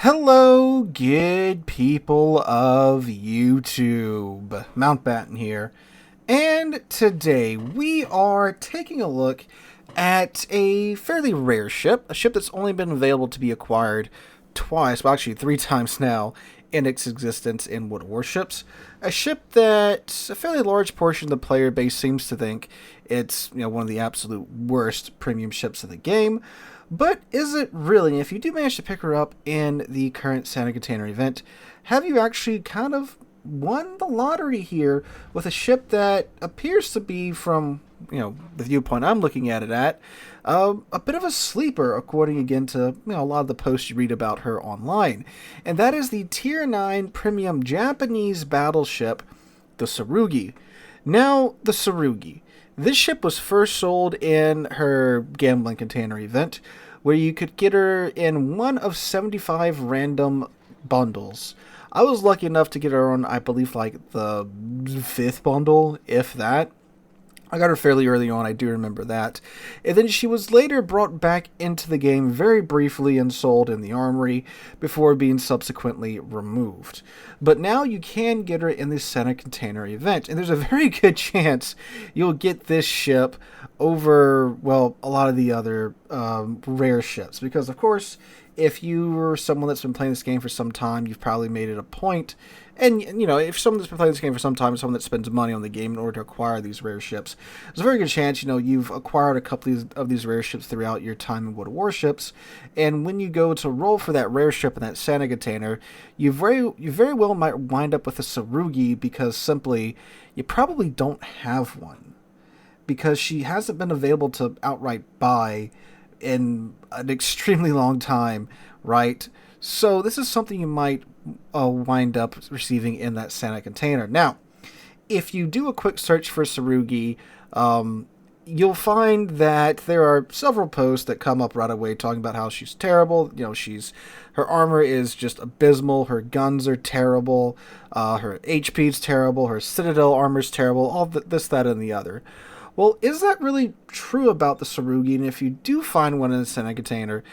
Hello, good people of YouTube. Mountbatten here. And today we are taking a look at a fairly rare ship, a ship that's only been available to be acquired twice, well actually three times now in its existence in Warships. A ship that a fairly large portion of the player base seems to think it's one of the absolute worst premium ships of the game. But is it really? If you do manage to pick her up in the current Santa Container event, have you actually kind of won the lottery here with a ship that appears to be, from the viewpoint I'm looking at it at, a bit of a sleeper, according again to a lot of the posts you read about her online, and that is the Tier 9 premium Japanese battleship, the Tsurugi. Now, the Tsurugi. This ship was first sold in her Gambling Container event, where you could get her in one of 75 random bundles. I was lucky enough to get her on, I believe, like the 5th bundle, if that. I got her fairly early on, I do remember that. And then she was later brought back into the game very briefly and sold in the armory before being subsequently removed. But now you can get her in the Santa Container event, and there's a very good chance you'll get this ship over, well, a lot of the other rare ships. Because, of course, if you were someone that's been playing this game for some time, you've probably made it a point. And, if someone that's been playing this game for some time, someone that spends money on the game in order to acquire these rare ships, there's a very good chance, you've acquired a couple of these rare ships throughout your time in World of Warships. And when you go to roll for that rare ship in that Santa Container, you very well might wind up with a Tsurugi because simply you probably don't have one. Because she hasn't been available to outright buy in an extremely long time, right? So this is something you might wind up receiving in that Santa Container. Now, if you do a quick search for Tsurugi, you'll find that there are several posts that come up right away talking about how she's terrible. Her armor is just abysmal. Her guns are terrible. Her HP's terrible. Her Citadel armor's terrible. All this, that, and the other. Well, is that really true about the Tsurugi? And if you do find one in the Santa Container,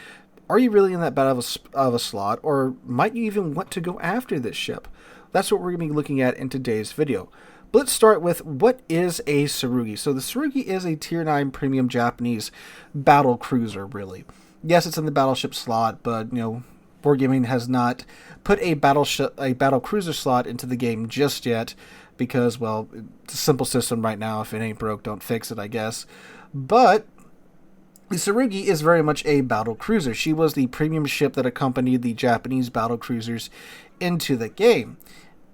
are you really in that bad of a slot, or might you even want to go after this ship? That's what we're going to be looking at in today's video. But let's start with, what is a Tsurugi? So the Tsurugi is a Tier 9 premium Japanese battle cruiser, really. Yes, it's in the battleship slot, but, Wargaming has not put a battle cruiser slot into the game just yet, because, well, it's a simple system right now. If it ain't broke, don't fix it, I guess. But the Tsurugi is very much a battle cruiser. She was the premium ship that accompanied the Japanese battle cruisers into the game.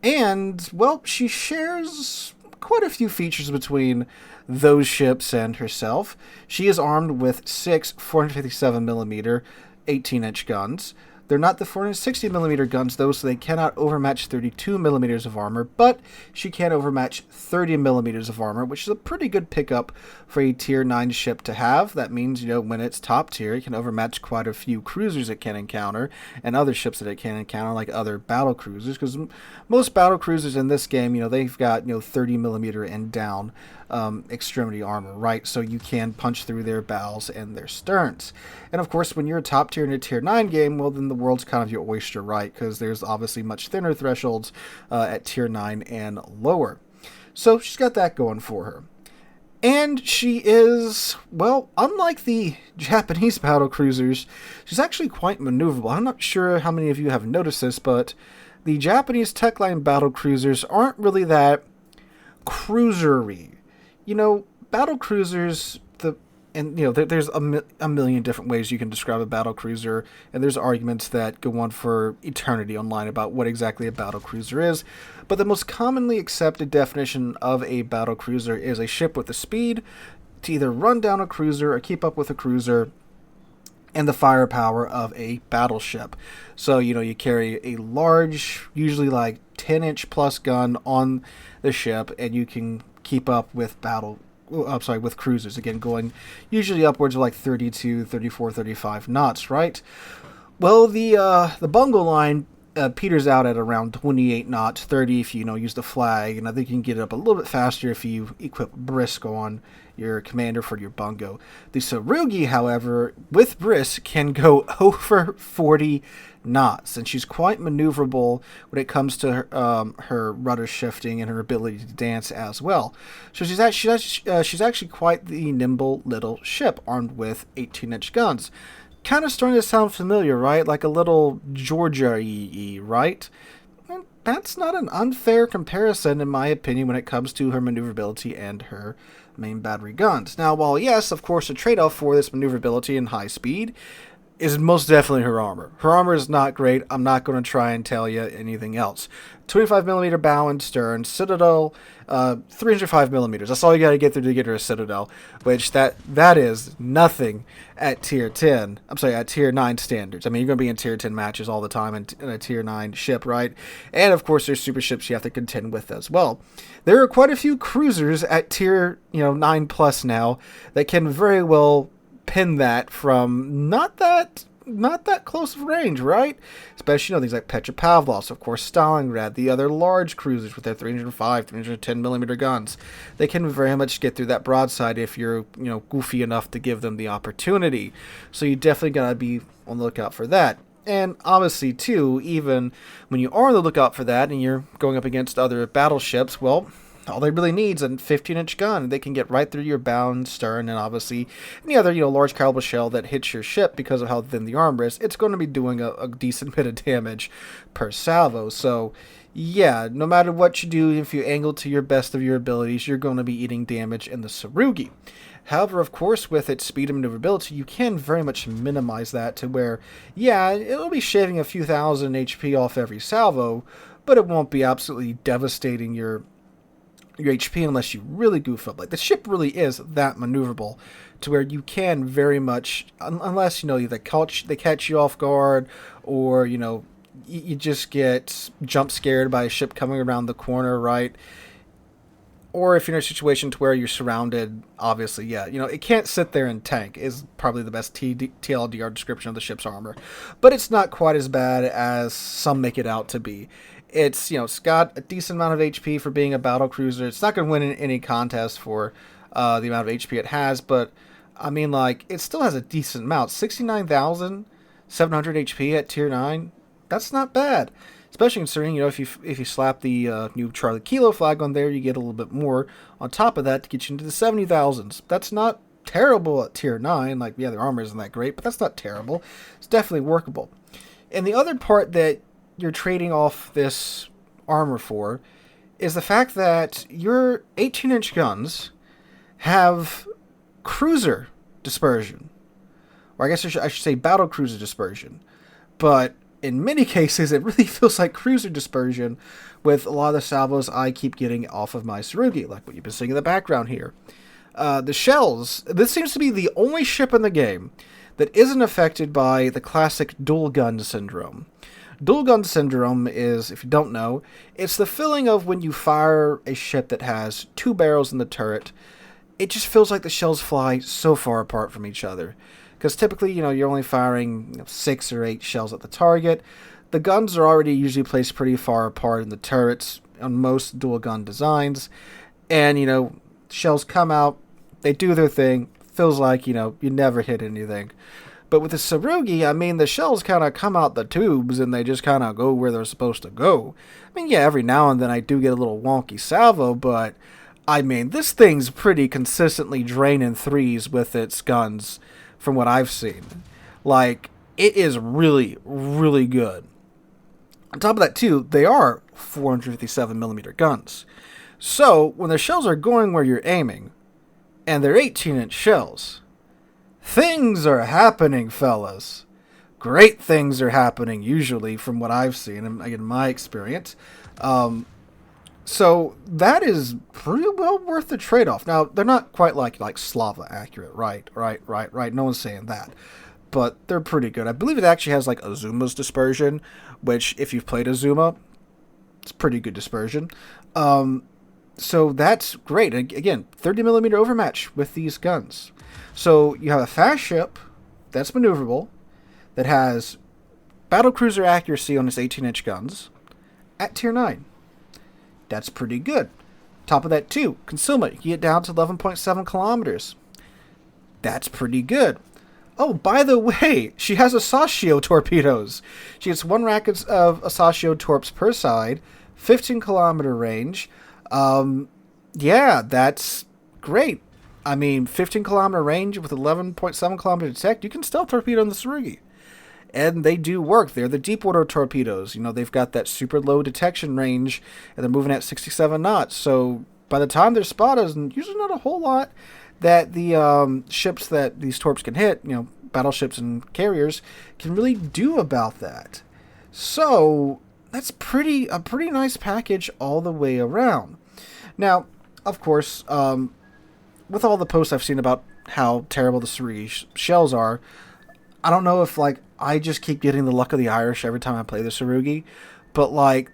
And, well, she shares quite a few features between those ships and herself. She is armed with 6 457mm 18-inch guns. They're not the 460mm guns, though, so they cannot overmatch 32mm of armor, but she can overmatch 30mm of armor, which is a pretty good pickup for a Tier 9 ship to have. That means, when it's top tier, it can overmatch quite a few cruisers it can encounter, and other ships that it can encounter, like other battle cruisers, because most battle cruisers in this game, they've got, 30mm and down extremity armor, right? So you can punch through their bows and their sterns. And of course, when you're a top tier in a Tier 9 game, well, then the world's kind of your oyster, right? Because there's obviously much thinner thresholds at Tier 9 and lower. So she's got that going for her. And she is, well, unlike the Japanese battle cruisers, she's actually quite maneuverable. I'm not sure how many of you have noticed this, but the Japanese Techline battle cruisers aren't really that cruisery. Battle cruisers, there's a million different ways you can describe a battle cruiser, and there's arguments that go on for eternity online about what exactly a battle cruiser is. But the most commonly accepted definition of a battle cruiser is a ship with the speed to either run down a cruiser or keep up with a cruiser, and the firepower of a battleship. So, you carry a large, usually like 10-inch plus gun on the ship, and you can keep up with with cruisers, again, going usually upwards of like 32, 34, 35 knots, right? Well, the Bungo line peters out at around 28 knots, 30 if you use the flag, and I think you can get it up a little bit faster if you equip Brisk on your commander for your bungo. The Tsurugi, however, with Brisk, can go over 40 knots, and she's quite maneuverable when it comes to her rudder shifting and her ability to dance as well. So she's actually quite the nimble little ship, armed with 18-inch guns. Kind of starting to sound familiar, right? Like a little Georgia EE, right? And that's not an unfair comparison, in my opinion, when it comes to her maneuverability and her main battery guns. Now, while yes, of course, a trade-off for this maneuverability and high speed is most definitely her armor. Her armor is not great. I'm not going to try and tell you anything else. 25mm bow and stern, Citadel, 305 millimeters. That's all you got to get through to get her a Citadel, which that is nothing at tier 10. I'm sorry, at tier 9 standards. I mean, you're going to be in tier 10 matches all the time in a tier 9 ship, right? And of course, there's super ships you have to contend with as well. There are quite a few cruisers at tier 9 plus now that can very well pin that from not that close of range, right? Especially things like Petropavlovsk, of course, Stalingrad, the other large cruisers with their 305, 310 millimeter guns. They can very much get through that broadside if you're goofy enough to give them the opportunity. So you definitely gotta be on the lookout for that. And obviously, too, even when you are on the lookout for that and you're going up against other battleships, well, all they really need is a 15-inch gun. They can get right through your bow and stern, and obviously any other large caliber shell that hits your ship because of how thin the armor is. It's going to be doing a decent bit of damage per salvo. So yeah, no matter what you do, if you angle to your best of your abilities, you're going to be eating damage in the Tsurugi. However, of course, with its speed and maneuverability, you can very much minimize that to where, yeah, it'll be shaving a few thousand HP off every salvo, but it won't be absolutely devastating your HP unless you really goof up. Like, the ship really is that maneuverable to where you can very much, unless they catch you off guard, or you just get jump scared by a ship coming around the corner, right? Or if you're in a situation to where you're surrounded, obviously, yeah, it can't sit there and tank is probably the best TLDR description of the ship's armor. But it's not quite as bad as some make it out to be. It's got a decent amount of HP for being a battle cruiser. It's not going to win in any contest for the amount of HP it has, but I mean, it still has a decent amount. 69,700 HP at tier 9. That's not bad, especially considering if you slap the new Charlie Kilo flag on there, you get a little bit more on top of that to get you into the 70,000s. That's not terrible at tier 9. The armor isn't that great, but that's not terrible. It's definitely workable. And the other part that you're trading off this armor for is the fact that your 18-inch guns have cruiser dispersion, or I guess I should say battle cruiser dispersion, but in many cases it really feels like cruiser dispersion with a lot of the salvos I keep getting off of my Tsurugi, like what you've been seeing in the background here. The shells, this seems to be the only ship in the game that isn't affected by the classic dual gun syndrome. Dual gun syndrome is, if you don't know, it's the feeling of when you fire a ship that has two barrels in the turret, it just feels like the shells fly so far apart from each other. Because typically, you're only firing 6 or 8 shells at the target. The guns are already usually placed pretty far apart in the turrets on most dual gun designs. And, shells come out, they do their thing, feels like, you never hit anything. But with the Tsurugi, I mean, the shells kind of come out the tubes and they just kind of go where they're supposed to go. I mean, yeah, every now and then I do get a little wonky salvo, but I mean, this thing's pretty consistently draining threes with its guns from what I've seen. It is really, really good. On top of that, too, they are 457mm guns. So, when the shells are going where you're aiming, and they're 18-inch shells, things are happening, fellas. Great things are happening, usually, from what I've seen, in my experience. So that is pretty well worth the trade-off. Now, they're not quite like Slava accurate, right. No one's saying that. But they're pretty good. I believe it actually has Azuma's dispersion, which, if you've played Azuma, it's pretty good dispersion. So that's great. Again, 30mm overmatch with these guns. So you have a fast ship that's maneuverable, that has battlecruiser accuracy on its 18-inch guns at tier 9. That's pretty good. Top of that, too, concealment. You get down to 11.7 kilometers. That's pretty good. Oh, by the way, she has Asashio torpedoes. She gets 1 rack of Asashio torps per side, 15-kilometer range. Yeah, that's great. I mean, 15-kilometer range with 11.7-kilometer detect, you can stealth torpedo in the Tsurugi. And they do work. They're the deep water torpedoes. You know, they've got that super low detection range, and they're moving at 67 knots. So by the time they're spotted, and usually not a whole lot that the ships that these torps can hit, you know, battleships and carriers, can really do about that. So that's a pretty nice package all the way around. Now, of course, with all the posts I've seen about how terrible the Tsurugi shells are, I don't know if, like, I just keep getting the luck of the Irish every time I play the Tsurugi, but, like,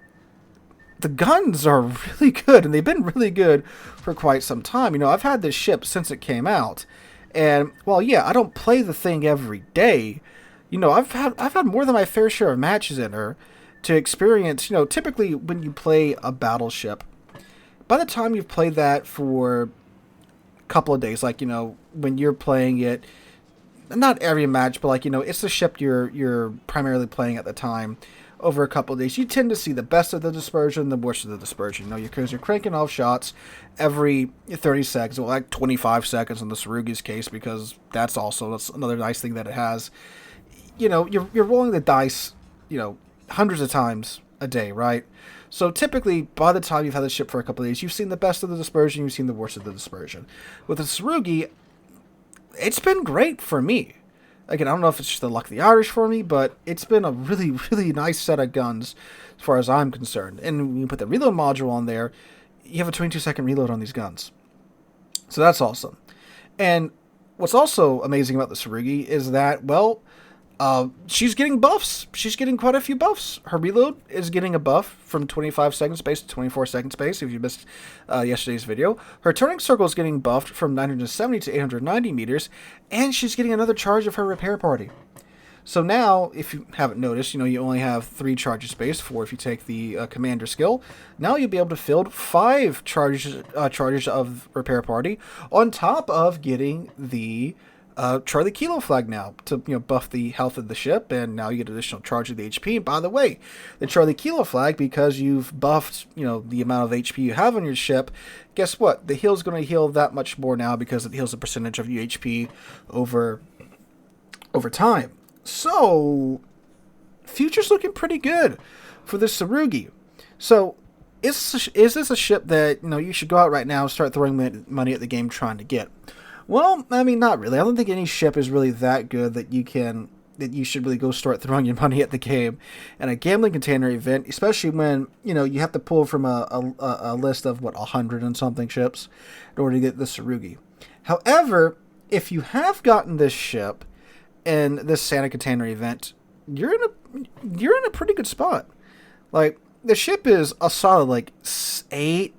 the guns are really good, and they've been really good for quite some time. You know, I've had this ship since it came out, and, well, yeah, I don't play the thing every day. You know, I've had more than my fair share of matches in her to experience. You know, typically when you play a battleship, by the time you've played that for a couple of days, like, you know, when you're playing it, not every match, but, like, you know, it's the ship you're primarily playing at the time. Over a couple of days, you tend to see the best of the dispersion, the worst of the dispersion. You know, because you're cranking off shots every 30 seconds, well, like 25 seconds in the Tsurugi's case, because that's another nice thing that it has. You know, you're rolling the dice, you know, hundreds of times a day, right? So typically, by the time you've had the ship for a couple of days, you've seen the best of the dispersion, you've seen the worst of the dispersion. With the Tsurugi, it's been great for me. Again, I don't know if it's just the luck of the Irish for me, but it's been a really, really nice set of guns as far as I'm concerned. And when you put the reload module on there, you have a 22-second reload on these guns. So that's awesome. And what's also amazing about the Tsurugi is that, well, she's getting buffs. She's getting quite a few buffs. Her reload is getting a buff from 25 second space to 24 second space, if you missed yesterday's video. Her turning circle is getting buffed from 970 to 890 meters, and she's getting another charge of her repair party. So now, if you haven't noticed, you know, you only have 3 charges space, 4 if you take the commander skill. Now you'll be able to field 5 charges of repair party, on top of getting the Charlie Kilo flag now to, you know, buff the health of the ship, and now you get additional charge of the HP. And by the way, the Charlie Kilo flag, because you've buffed, you know, the amount of HP you have on your ship, guess what? The heal's going to heal that much more now because it heals a percentage of your HP over time. So, future's looking pretty good for the Tsurugi. So, is this a ship that, you know, you should go out right now and start throwing money at the game trying to get? Well, I mean, not really. I don't think any ship is really that good that you should really go start throwing your money at the game in a gambling container event, especially when, you know, you have to pull from a list of, 100 and something ships in order to get the Tsurugi. However, if you have gotten this ship in this Santa container event, you're in a pretty good spot. Like, the ship is a solid, like, 7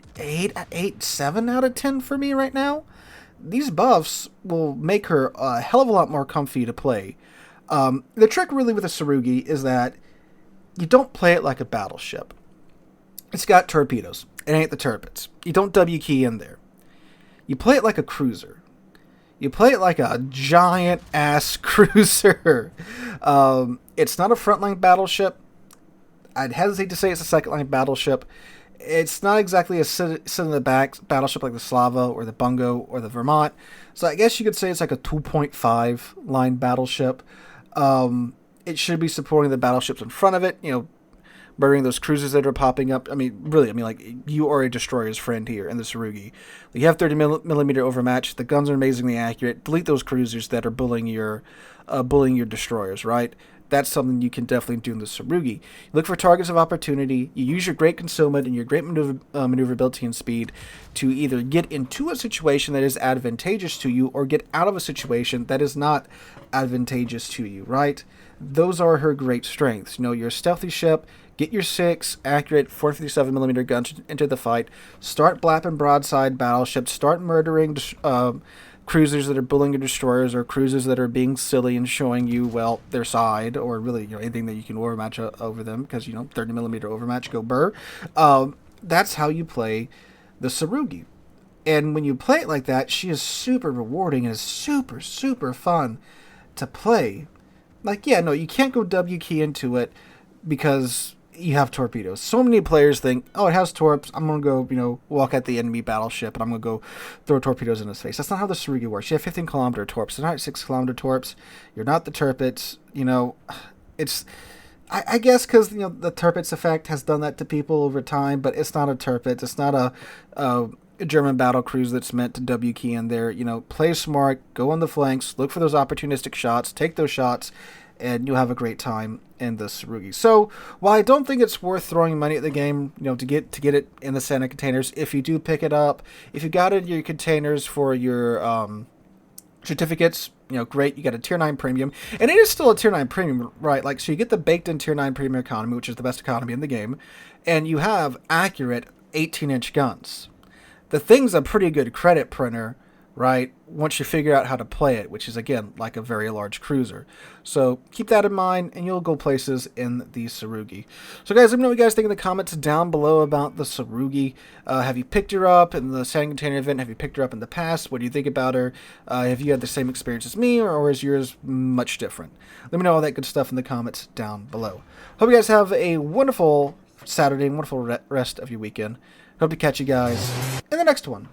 out of 10 for me right now. These buffs will make her a hell of a lot more comfy to play. The trick really with a Tsurugi is that you don't play it like a battleship. It's got torpedoes. It ain't the turbines. You don't W key in there. You play it like a cruiser. You play it like a giant-ass cruiser. It's not a frontline battleship. I'd hesitate to say it's a second-line battleship. It's not exactly a sit-in-the-back battleship like the Slava or the Bungo or the Vermont. So I guess you could say it's like a 2.5 line battleship. It should be supporting the battleships in front of it, you know, murdering those cruisers that are popping up. I mean, really, like, you are a destroyer's friend here in the Tsurugi. You have 30 millimeter overmatch. The guns are amazingly accurate. Delete those cruisers that are bullying your destroyers, right? That's something you can definitely do in the Tsurugi. You look for targets of opportunity. You use your great concealment and your great maneuverability and speed to either get into a situation that is advantageous to you or get out of a situation that is not advantageous to you, right? Those are her great strengths. You know, you're a stealthy ship. Get your 6 accurate 457mm guns into the fight. Start blapping broadside battleships. Start murdering cruisers that are bullying your destroyers, or cruisers that are being silly and showing you, well, their side, or really, anything that you can overmatch over them, because 30mm overmatch, go burr. That's how you play the Tsurugi. And when you play it like that, she is super rewarding and is super, super fun to play. Like, yeah, no, you can't go W key into it because you have torpedoes. So many players think, oh, it has torps, I'm going to go, walk at the enemy battleship, and I'm going to go throw torpedoes in his face. That's not how the Tsurugi works. You have 15-kilometer torps. They're not 6-kilometer torps. You're not the turpets. It's... I guess because the turpets effect has done that to people over time, but it's not a turpet. It's not a German battle cruise that's meant to W key in there. Play smart, go on the flanks, look for those opportunistic shots, take those shots, and you'll have a great time in the Tsurugi. So while I don't think it's worth throwing money at the game, to get it in the Santa containers, if you do pick it up, if you got it in your containers for your certificates, great, you got a tier 9 premium, and it is still a tier 9 premium, right? Like, so you get the baked in tier 9 premium economy, which is the best economy in the game, and you have accurate 18-inch guns. The thing's a pretty good credit printer, right, once you figure out how to play it, which is, again, like a very large cruiser. So keep that in mind, and you'll go places in the Tsurugi. So, guys, let me know what you guys think in the comments down below about the Tsurugi. Have you picked her up in the Sand Container event? Have you picked her up in the past? What do you think about her? Have you had the same experience as me, or is yours much different? Let me know all that good stuff in the comments down below. Hope you guys have a wonderful Saturday, wonderful rest of your weekend. Hope to catch you guys in the next one.